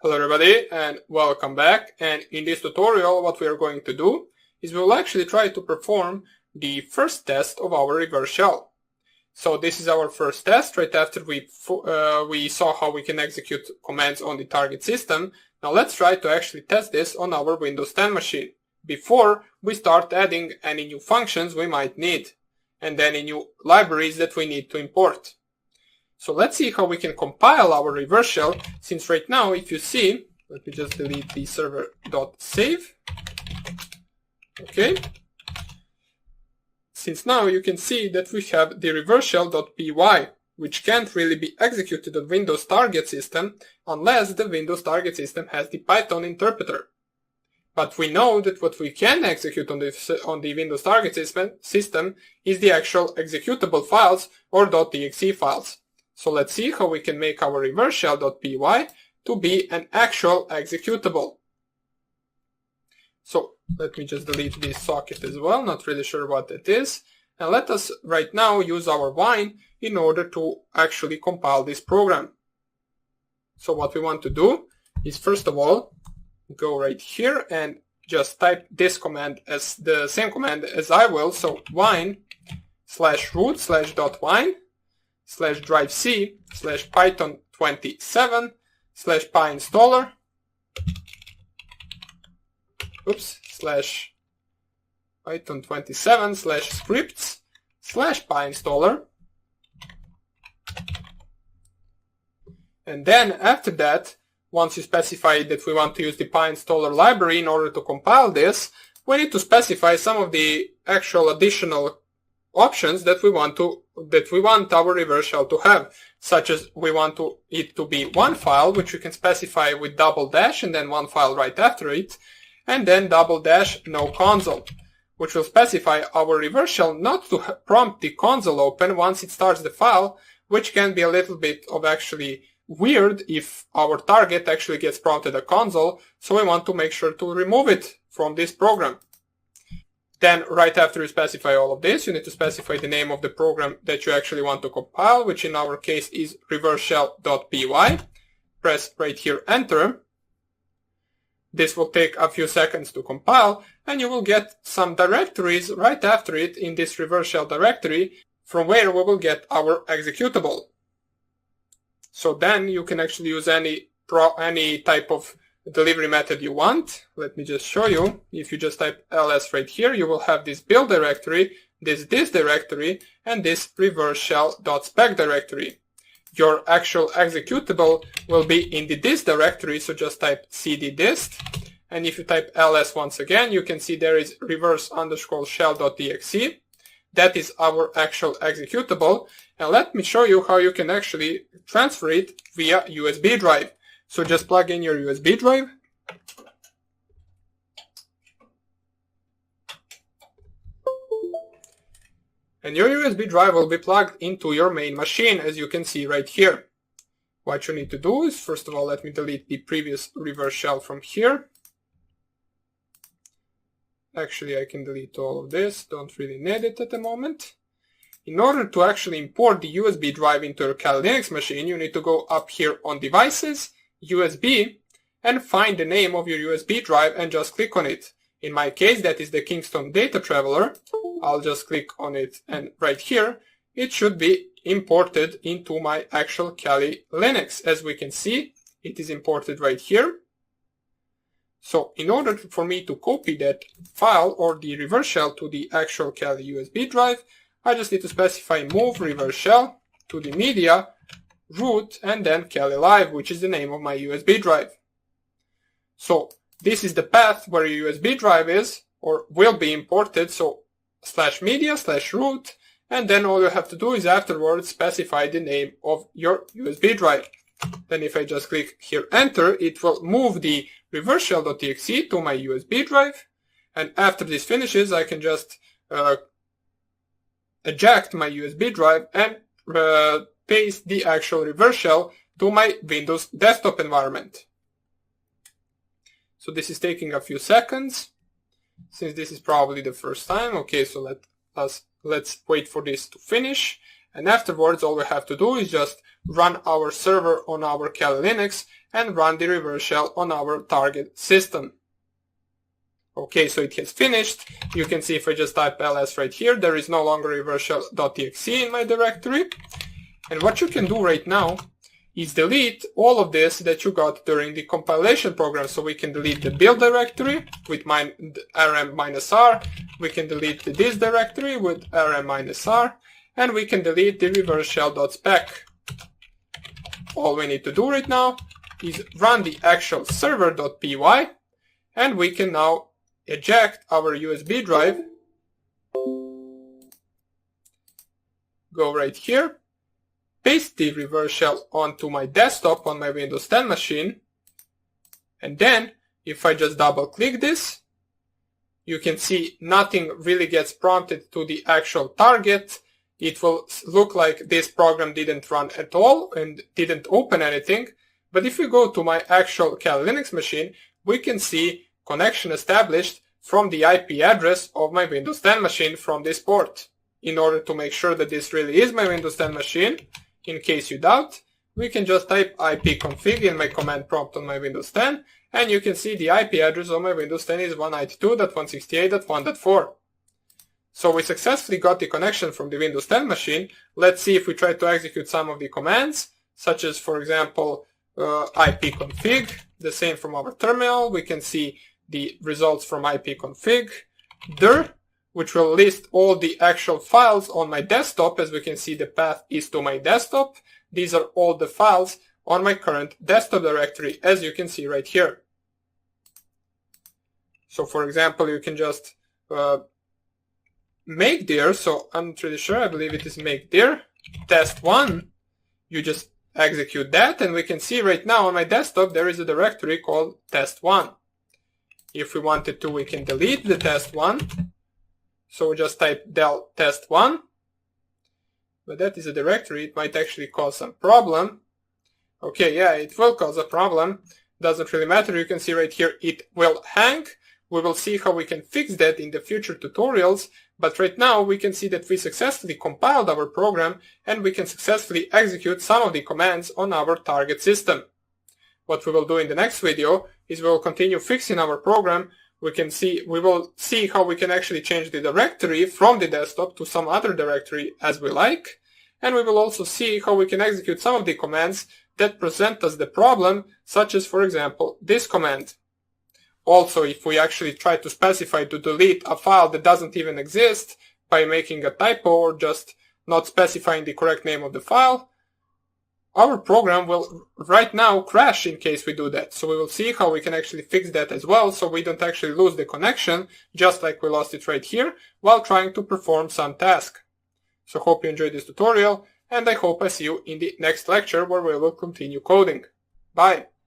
Hello everybody and welcome back, and in this tutorial what we are going to do is we will actually try to perform the first test of our reverse shell. So this is our first test right after we saw how we can execute commands on the target system. Now let's try to actually test this on our Windows 10 machine before we start adding any new functions we might need and any new libraries that we need to import. So let's see how we can compile our reverse shell, since right now if you see, let me just delete the server.save. Okay. Since now you can see that we have the reverse shell.py, which can't really be executed on Windows target system unless the Windows target system has the Python interpreter. But we know that what we can execute on the Windows target system is the actual executable files or .exe files. So let's see how we can make our reverse shell.py to be an actual executable. So let me just delete this socket as well, not really sure what it is. And let us right now use our wine in order to actually compile this program. So what we want to do is first of all, go right here and just type this command as the same command as I will. So wine /root/.wine /drive/python27/pyinstaller /python27/scripts/pyinstaller. And then after that, once you specify that we want to use the pyinstaller library in order to compile this, we need to specify some of the actual additional options that we want our reverse shell to have, such as we want it to be one file, which we can specify with double dash and then one file right after it, and then double dash no console, which will specify our reverse shell not to prompt the console open once it starts the file, which can be a little bit of actually weird if our target actually gets prompted a console, so we want to make sure to remove it from this program. Then right after you specify all of this, you need to specify the name of the program that you actually want to compile, which in our case is reverse shell.py. Press right here enter. This will take a few seconds to compile, and you will get some directories right after it in this reverse shell directory, from where we will get our executable. So then you can actually use any type of delivery method you want. Let me just show you. If you just type ls right here, you will have this build directory, this directory, and this reverse shell.spec directory. Your actual executable will be in the dist directory, so just type cd dist. And if you type ls once again, you can see there is reverse_shell.exe. That is our actual executable. And let me show you how you can actually transfer it via USB drive. So just plug in your USB drive. And your USB drive will be plugged into your main machine, as you can see right here. What you need to do is, first of all, let me delete the previous reverse shell from here. Actually, I can delete all of this. Don't really need it at the moment. In order to actually import the USB drive into your Kali Linux machine, you need to go up here on Devices, USB, and find the name of your USB drive and just click on it. In my case, that is the Kingston Data Traveler. I'll just click on it, and right here it should be imported into my actual Kali Linux. As we can see, it is imported right here. So in order for me to copy that file or the reverse shell to the actual Kali USB drive, I just need to specify move reverse shell to the media, root, and then Kali Live, which is the name of my USB drive. So this is the path where your USB drive is or will be imported. So /media/root, and then all you have to do is afterwards specify the name of your USB drive. Then if I just click here enter, it will move the reverse shell.exe to my USB drive. And after this finishes, I can just eject my USB drive and paste the actual reverse shell to my Windows desktop environment. So this is taking a few seconds, since this is probably the first time. Okay, so let's wait for this to finish. And afterwards, all we have to do is just run our server on our Kali Linux and run the reverse shell on our target system. Okay, so it has finished. You can see if I just type ls right here, there is no longer reverse shell.exe in my directory. And what you can do right now is delete all of this that you got during the compilation program. So we can delete the build directory with rm-r, we can delete this directory with rm-r, and we can delete the reverse shell.spec. All we need to do right now is run the actual server.py, and we can now eject our USB drive, go right here, paste the reverse shell onto my desktop on my Windows 10 machine, and then if I just double click this, you can see nothing really gets prompted to the actual target. It will look like this program didn't run at all and didn't open anything. But if we go to my actual Kali Linux machine, we can see connection established from the IP address of my Windows 10 machine from this port. In order to make sure that this really is my Windows 10 machine, in case you doubt, we can just type ipconfig in my command prompt on my Windows 10, and you can see the IP address of my Windows 10 is 192.168.1.4. So we successfully got the connection from the Windows 10 machine. Let's see if we try to execute some of the commands, such as, for example, ipconfig, the same from our terminal. We can see the results from ipconfig, dir, which will list all the actual files on my desktop. As we can see, the path is to my desktop. These are all the files on my current desktop directory, as you can see right here. So for example, you can just make dir, so I'm pretty sure, I believe it is make dir, test1, you just execute that, and we can see right now on my desktop there is a directory called test1. If we wanted to, we can delete the test1, so we just type del test1, but that is a directory, it might actually cause some problem. Okay, yeah, it will cause a problem, doesn't really matter, you can see right here it will hang. We will see how we can fix that in the future tutorials, but right now we can see that we successfully compiled our program and we can successfully execute some of the commands on our target system. What we will do in the next video is we will continue fixing our program. We will see how we can actually change the directory from the desktop to some other directory as we like, and we will also see how we can execute some of the commands that present us the problem, such as, for example, this command. Also, if we actually try to specify to delete a file that doesn't even exist by making a typo or just not specifying the correct name of the file, our program will right now crash in case we do that. So we will see how we can actually fix that as well, so we don't actually lose the connection, just like we lost it right here, while trying to perform some task. So hope you enjoyed this tutorial, and I hope I see you in the next lecture where we will continue coding. Bye!